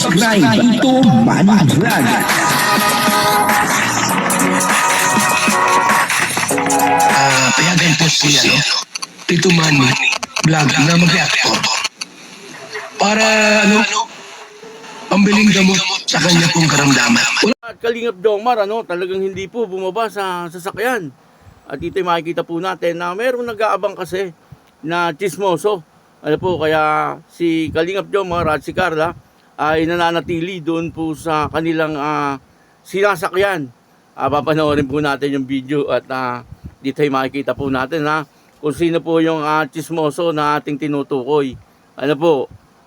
subscribe Tito Manny Vlog. Payagan po si Tito Manny Vlog na mag-reactor para pambiling gamot sa kanya pong karamdaman. At Kalingap Jomar, talagang hindi po bumaba sa sasakyan. At dito makikita po natin na mayroong nag-aabang kasi na chismoso. Kaya si Kalingap Jomar at si Carla ay nananatili doon po sa kanilang sinasakyan. Papanoorin po natin yung video at dito ay makikita po natin kung sino po yung chismoso na ating tinutukoy.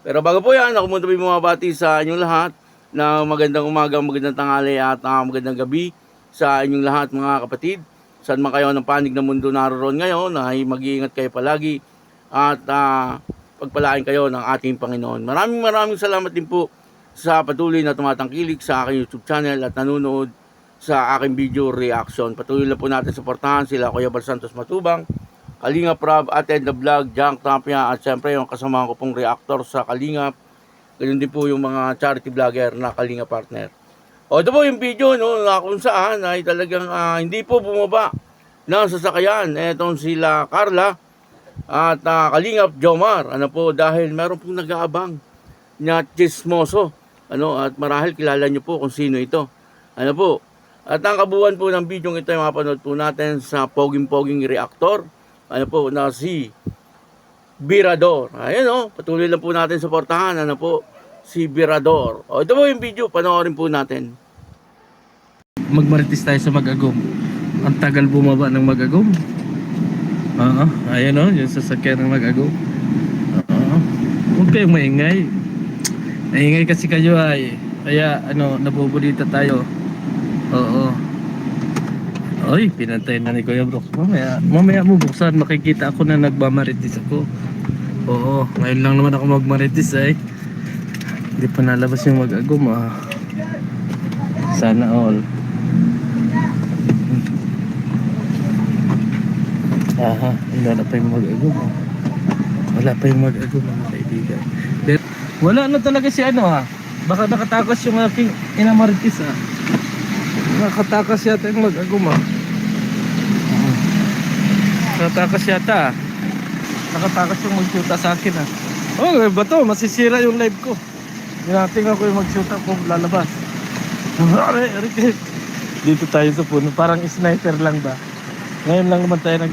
Pero bago po yan, ako muna po bumabati sa inyong lahat na magandang umaga, magandang tanghali at magandang gabi sa inyong lahat mga kapatid. Saan man kayo ng panig ng mundo naroon ngayon, ay mag-iingat kayo palagi at pagpalain kayo ng ating Panginoon. Maraming salamat din po sa patuloy na tumatangkilik sa aking YouTube channel at nanonood sa aking video reaction. Patuloy lang po natin suportahan sila Kuya Bal Santos Matubang, Kalingap Rob, Ted the Vlog, Jack Tapia at siyempre yung kasama ko pong reactor sa Kalingap. Ganyan din po yung mga charity vlogger na Kalingap partner. Ito po yung video na kung saan ay talagang hindi po bumaba ng sasakyan. Etong sila Carla at Kalingap Jomar. Dahil meron pong nag-aabang na chismoso. At marahil kilala nyo po kung sino ito. At ang kabuuan po ng video ito ay mapanood po natin sa poging reactor. Na si Birador. Patuloy lang po natin suportahan. Si Birador. Ito po yung video, panoorin po natin. Magmarites tayo sa Mag-Agom. Ang tagal bumaba ng Mag-Agom. Ayan yung sasakyan ng Mag-Agom. Huwag kayong maingay. Maingay kasi kayo ay. Kaya nabubulita tayo. Oy, pinantay na ni Kuya Brooks. Mamaya mo buksan, makikita ako na nagmamarites ako. Ngayon lang naman ako magmarites ay. Hindi pa nalabas yung Mag-Agom Sana all. Wala pa yung Mag-Agom. Wala pa yung Mag-Agom mga kaibigan. Wala na talaga si Baka nakatakas yung aking inamarites Nakatakas yata yung Mag-Agom Nakatakas yata Nakatakas yung magsyuta sa akin ba to? Masisira yung live ko. Tinatingnan ko yung magsyuta kung lalabas. Dito tayo sa puno. Parang sniper lang ba? Ngayon lang naman tayo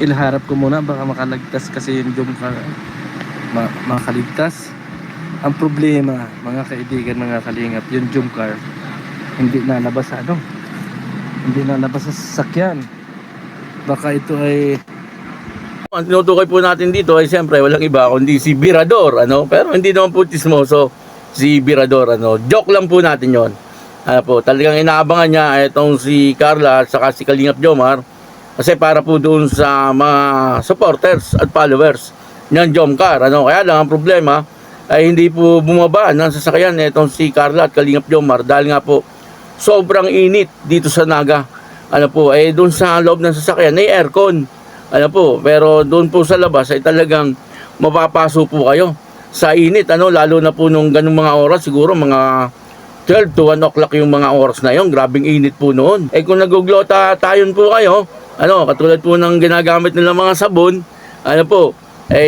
ilharap ko muna. Baka makalagtas kasi yung jump car. Makaligtas. Ang problema mga kaibigan, mga kalingap, yung jump car hindi nalabas hindi nalabas sa sasakyan. Baka ito ay ang tinutukoy po natin dito ay siyempre walang iba kundi si Birador. Pero hindi naman po chismoso si Birador. Joke lang po natin yon. Talagang inaabangan niya itong si Carla at saka si Kalingap Jomar kasi para po doon sa mga supporters at followers ng Jomcar. Kaya lang ang problema ay hindi po bumaba ng sasakyan itong si Carla at Kalingap Jomar dahil nga po sobrang init dito sa Naga. Doon sa loob ng sasakyan ay aircon. Pero doon po sa labas ay talagang mapapaso po kayo sa init. Lalo na po nung ganung mga oras, siguro mga 12 to 1 o'clock yung mga oras na yon. Grabing init po noon. Kung naguglota tayon po kayo, katulad po ng ginagamit nila mga sabon,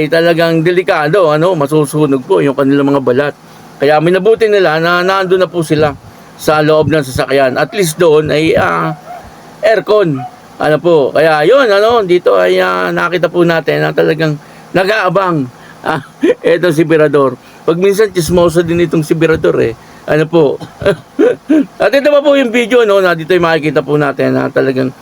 talagang delikado, masusunog po yung kanilang mga balat. Kaya minabuti nila na nandun na po sila sa loob ng sasakyan. At least doon ay aircon. Kaya yun, dito ay nakita po natin na talagang nag-aabang. Ito si Birador. Pag minsan chismoso din itong si Birador At ito pa po yung video na dito ay makikita po natin na talagang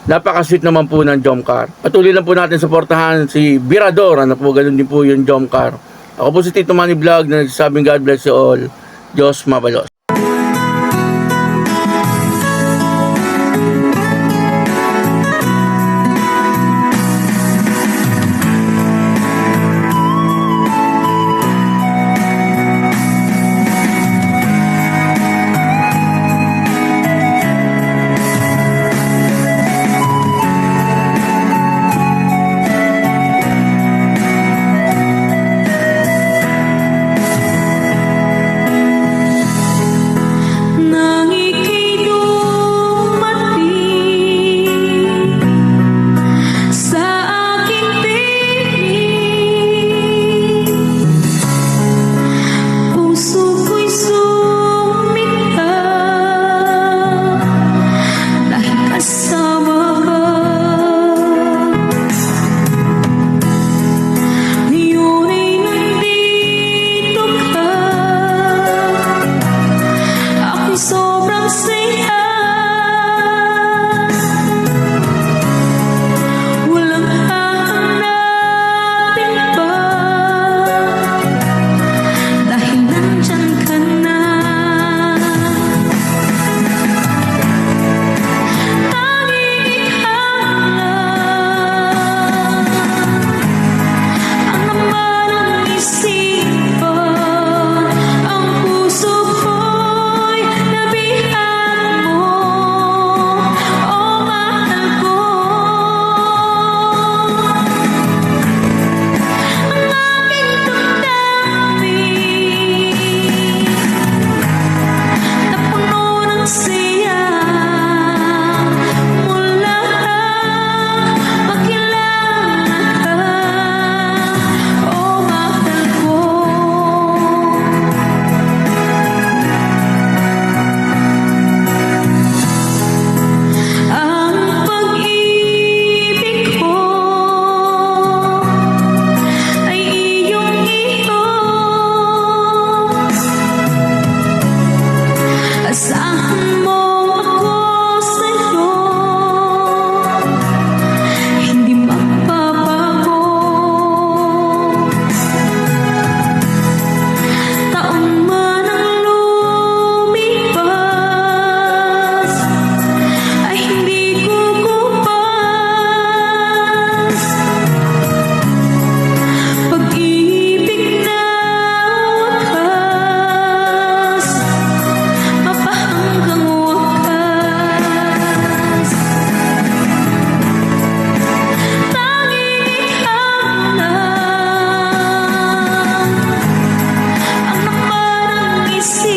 napaka-sweet naman po ng Jomcar. Patuloy lang po natin suportahan si Birador. Ganun din po yung Jomcar. Ako po si Tito Manny Vlog na nagsasabing God bless you all. Diyos mabalos. I see